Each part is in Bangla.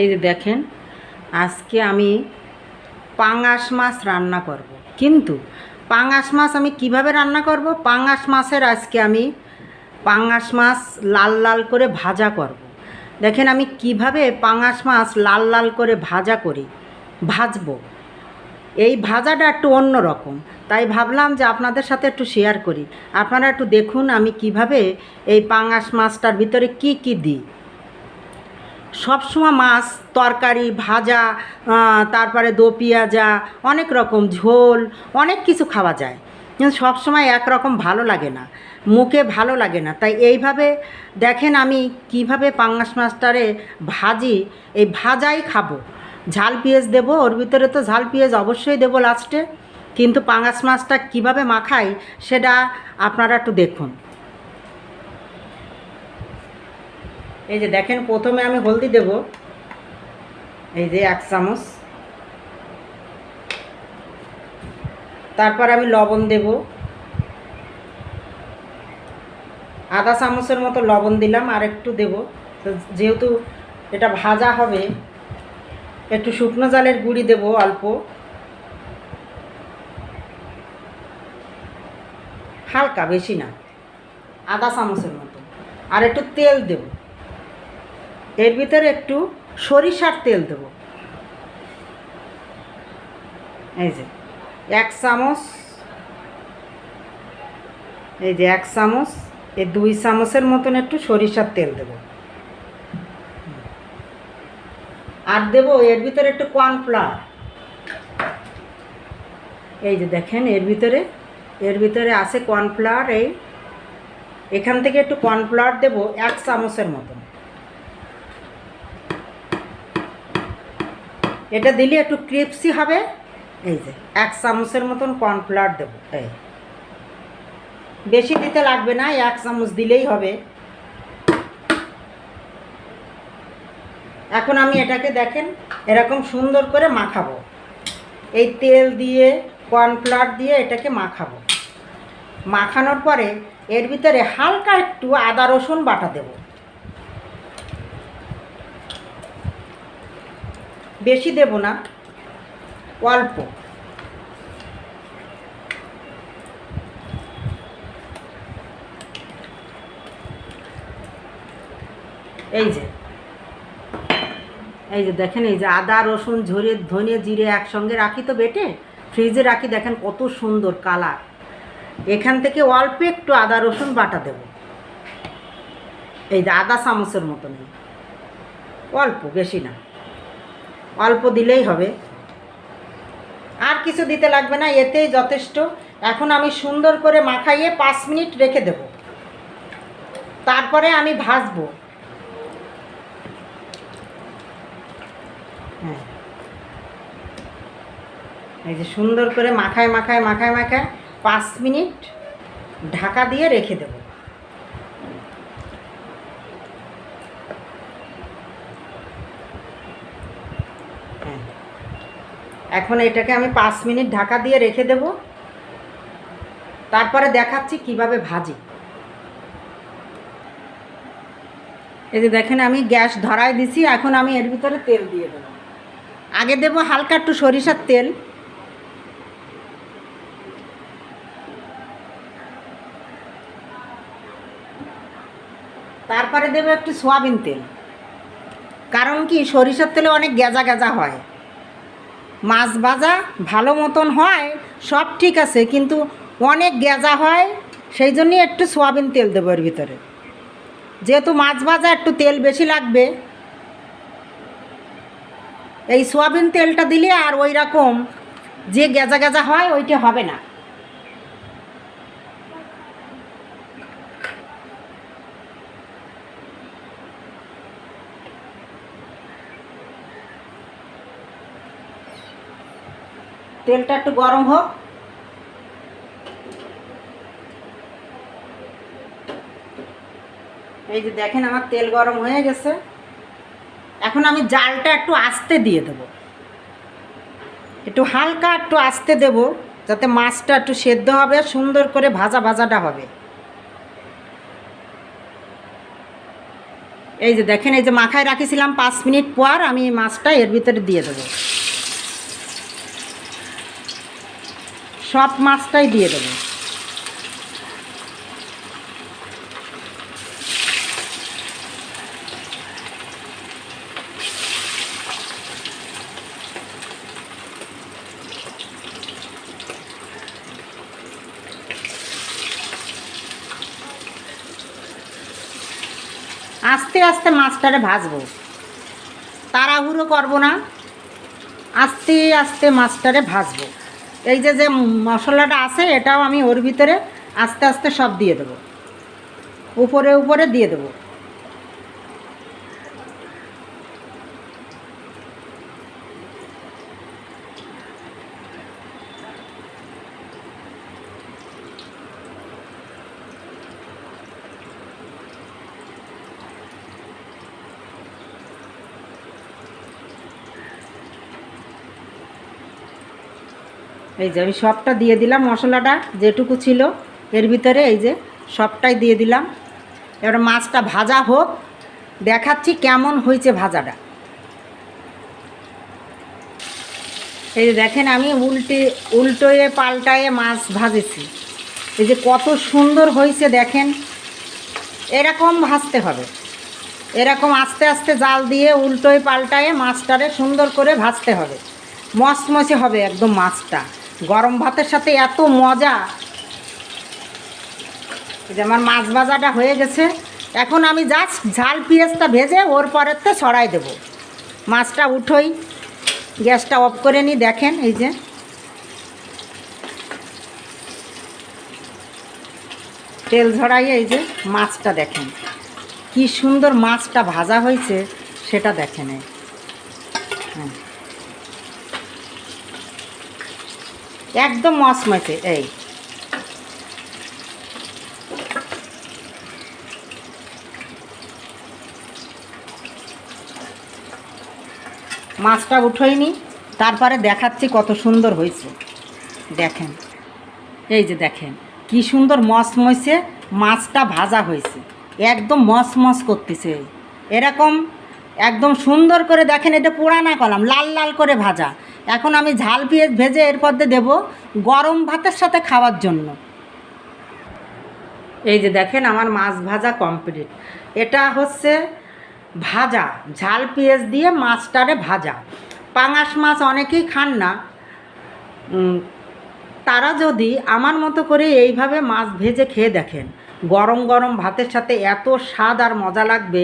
এই যে দেখেন, আজকে আমি পাঙাশ মাছ রান্না করব। কিন্তু পাঙাশ মাছ আমি কিভাবে রান্না করব? পাঙাশ মাছের আজকে আমি পাঙাশ মাছ লাল লাল করে ভাজা করব। দেখেন আমি কিভাবে পাঙাশ মাছ লাল লাল করে ভাজবো। এই ভাজাটা একটু অন্য রকম, তাই ভাবলাম যে আপনাদের সাথে একটু শেয়ার করি। আপনারা একটু দেখুন আমি কিভাবে এই পাঙাশ মাছটার ভিতরে কি কি দিই। সবসময় মাছ তরকারি ভাজা, তারপরে দো পেঁয়াজা, অনেক রকম ঝোল, অনেক কিছু খাওয়া যায়, কিন্তু সবসময় একরকম ভালো লাগে না, মুখে ভালো লাগে না। তাই এইভাবে দেখেন আমি কিভাবে পাঙাশ মাছটারে ভাজি। এই ভাজাই খাবো, ঝাল পেঁয়াজ দেবো, ওর ভিতরে তো ঝাল পেঁয়াজ অবশ্যই দেবো লাস্টে। কিন্তু পাঙাশ মাছটা কিভাবে মাখাই সেটা আপনারা একটু দেখুন। এই যে দেখেন, প্রথমে আমি হলদি দেব, এই যে 1 চামচ। তারপর আমি লবণ দেব, আধা চামচের মতো লবণ দিলাম, আর একটু দেব। তো যেহেতু এটা ভাজা হবে, একটু শুকনো জালের গুঁড়ি দেব অল্প, হালকা, বেশি না, আধা চামচের মতো। আর একটু তেল দেব, এর ভিতরে একটু সরিষার তেল দেব। এই যে 1 চামচ, এই যে 1 চামচ, এই 2 চামচের মতন একটু সরিষার তেল দেব। আর দেব এর ভিতরে একটু কর্নফ্লাওয়ার। এই যে দেখেন, এর ভিতরে আছে কর্নফ্লাওয়ার। এখান থেকে একটু কর্নফ্লাওয়ার দেব 1 চামচের মতন। এটা দিলে একটু ক্রিপসি হবে। এই যে 1 চামচের মতন কর্নফ্লাওয়ার দেবো। এই বেশি দিতে লাগবে না, 1 চামচ দিলেই হবে। এখন আমি এটাকে দেখেন এরকম সুন্দর করে মাখাবো, এই তেল দিয়ে কর্নফ্লাওয়ার দিয়ে এটাকে মাখাবো। মাখানোর পরে এর ভিতরে হালকা একটু আদা রসুন বাটা দেব, বেশি দেব না, অল্প। এই যে দেখেন, এই যে আদা রসুন ধনে জিরে একসঙ্গে রাখি তো বেটে, ফ্রিজে রাখি। দেখেন কত সুন্দর কালার। এখান থেকে অল্প একটু আদা রসুন বাটা দেব, এই যে আধা চামচের মতন, অল্প, বেশি না, অল্প দিলেই হবে। আর কিছু দিতে লাগবে না, এতেই যথেষ্ট। এখন আমি সুন্দর করে মাখাইয়ে 5 মিনিট রেখে দেব, তারপরে আমি ভাজবো। হ্যাঁ, এই যে সুন্দর করে মাখায় 5 মিনিট ঢাকা দিয়ে রেখে দেব। হ্যাঁ, এখন এটাকে আমি 5 মিনিট ঢাকা দিয়ে রেখে দেব, তারপরে দেখাচ্ছি কিভাবে ভাজি। এই যে দেখেন আমি গ্যাস ধরায় দিছি, এখন আমি এর ভিতরে তেল দিয়ে দেব। আগে দেব হালকা একটু সরিষার তেল, তারপরে দেব একটু সয়াবিন তেল। কারণ কি, সরিষার তেলে অনেক গেজা গেজা হয়, মাছ ভাজা ভালো মতন হয়, সব ঠিক আছে, কিন্তু অনেক গেজা হয়, সেই জন্যই একটু সয়াবিন তেল দেবো এর ভিতরে। যেহেতু মাছ ভাজা একটু তেল বেশি লাগবে, এই সয়াবিন তেলটা দিলে আর ওই রকম যে গেজা গেজা হয় ওইটা হবে না। তেলটা একটু গরম হোক। এই যে দেখেন আমার তেল গরম হয়ে গেছে, এখন আমি জালটা একটু আস্তে দিয়ে দেব, একটু হালকা একটু আস্তে দেব, যাতে মাছটা একটু সেদ্ধ হবে, সুন্দর করে ভাজাটা হবে। এই যে দেখেন, এই যে মাখায় রাখিছিলাম 5 মিনিট পর আমি মাছটা এর ভিতরে দিয়ে দেবো। সব মাছটাই দিয়ে দেবো। আস্তে আস্তে মাছটারে ভাজবো, তাড়াহুড়ো করবো না, আস্তে আস্তে মাছটারে ভাজবো। এই যে যে মশলাটা আছে এটাও আমি ওর ভিতরে আস্তে আস্তে সব দিয়ে দেবো, উপরে উপরে দিয়ে দেবো। এই যে আমি সবটা দিয়ে দিলাম, মশলাটা যেটুকু ছিল এর ভিতরে এই যে সবটাই দিয়ে দিলাম। এবার মাছটা ভাজা হোক, দেখাচ্ছি কেমন হয়েছে ভাজাটা। এই যে দেখেন আমি উল্টোয়ে পাল্টায়ে মাছ ভাজেছি, এই যে কত সুন্দর হয়েছে দেখেন। এরকম ভাজতে হবে, এরকম আস্তে আস্তে জাল দিয়ে উল্টোয় পাল্টায়ে মাছটারে সুন্দর করে ভাজতে হবে, মচমচে হবে একদম মাছটা। গরম ভাতের সাথে এত মজা। এই যে আমার মাছ ভাজাটা হয়ে গেছে, এখন আমি জাস্ট ঝাল পেঁয়াজটা ভেজে ওর পরেতে ছড়াই দেব। মাছটা উঠোই, গ্যাসটা অফ করে নিই। দেখেন এই যে তেল ঝরাইয়ে এই যে মাছটা দেখেন কি সুন্দর মাছটা ভাজা হয়েছে, সেটা দেখেন। হ্যাঁ, একদম মচমচে। এই মাছটা উঠোইনি, তারপরে দেখাচ্ছি কত সুন্দর হয়েছে। দেখেন এই যে দেখেন কি সুন্দর মচমচে মাছটা ভাজা হয়েছে, একদম মচমচ করতেছে এরকম একদম সুন্দর করে। দেখেন এটা পোড়া না করলাম, লাল লাল করে ভাজা। এখন আমি ঝাল পেঁয়াজ ভেজে এর মধ্যে দেবো গরম ভাতের সাথে খাওয়ার জন্য। এই যে দেখেন আমার মাছ ভাজা কমপ্লিট। এটা হচ্ছে ভাজা, ঝাল পেঁয়াজ দিয়ে মাছটারে ভাজা। পাঙাশ মাছ অনেকেই খান না, তারা যদি আমার মতো করে এইভাবে মাছ ভেজে খেয়ে দেখেন, গরম গরম ভাতের সাথে এত স্বাদ আর মজা লাগবে।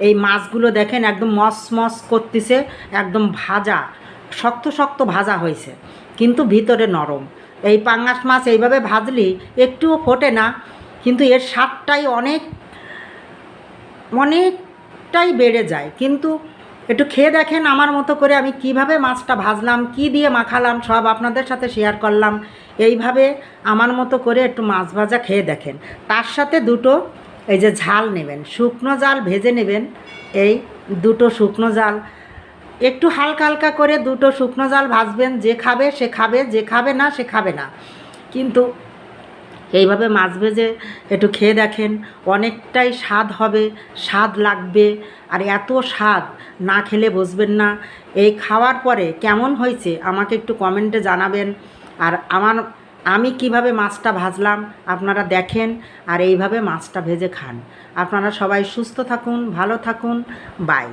এই মাছগুলো দেখেন একদম মচমচ করতেছে, একদম ভাজা, শক্ত শক্ত ভাজা হয়েছে কিন্তু ভিতরে নরম। এই পাঙাশ মাছ এইভাবে ভাজলি একটুও ফোটে না, কিন্তু এর স্বাদটাই অনেকটাই বেড়ে যায়। কিন্তু একটু খেয়ে দেখেন আমার মতো করে আমি কিভাবে মাছটা ভাজলাম, কি দিয়ে মাখালাম, সব আপনাদের সাথে শেয়ার করলাম। এইভাবে আমার মতো করে একটু মাছ ভাজা খেয়ে দেখেন। তার সাথে দুটো এই যে ঝাল নেবেন, শুকনো জাল ভেজে নেবেন। এই দুটো শুকনো জাল একটু হালকা হালকা করে দুটো শুকনো জাল ভাজবেন। যে খাবে সে খাবে, যে খাবে না সে খাবে না। কিন্তু এইভাবে মাছ ভেজে একটু খেয়ে দেখেন, অনেকটাই স্বাদ হবে, স্বাদ লাগবে। আর এত স্বাদ না খেলে বুঝবেন না। এই খাওয়ার পরে কেমন হয়েছে আমাকে একটু কমেন্টে জানাবেন। আর আমি কিভাবে মাছটা ভাজলাম আপনারা দেখেন, আর এইভাবে মাছটা ভেজে খান। আপনারা সবাই সুস্থ থাকুন, ভালো থাকুন, বাই।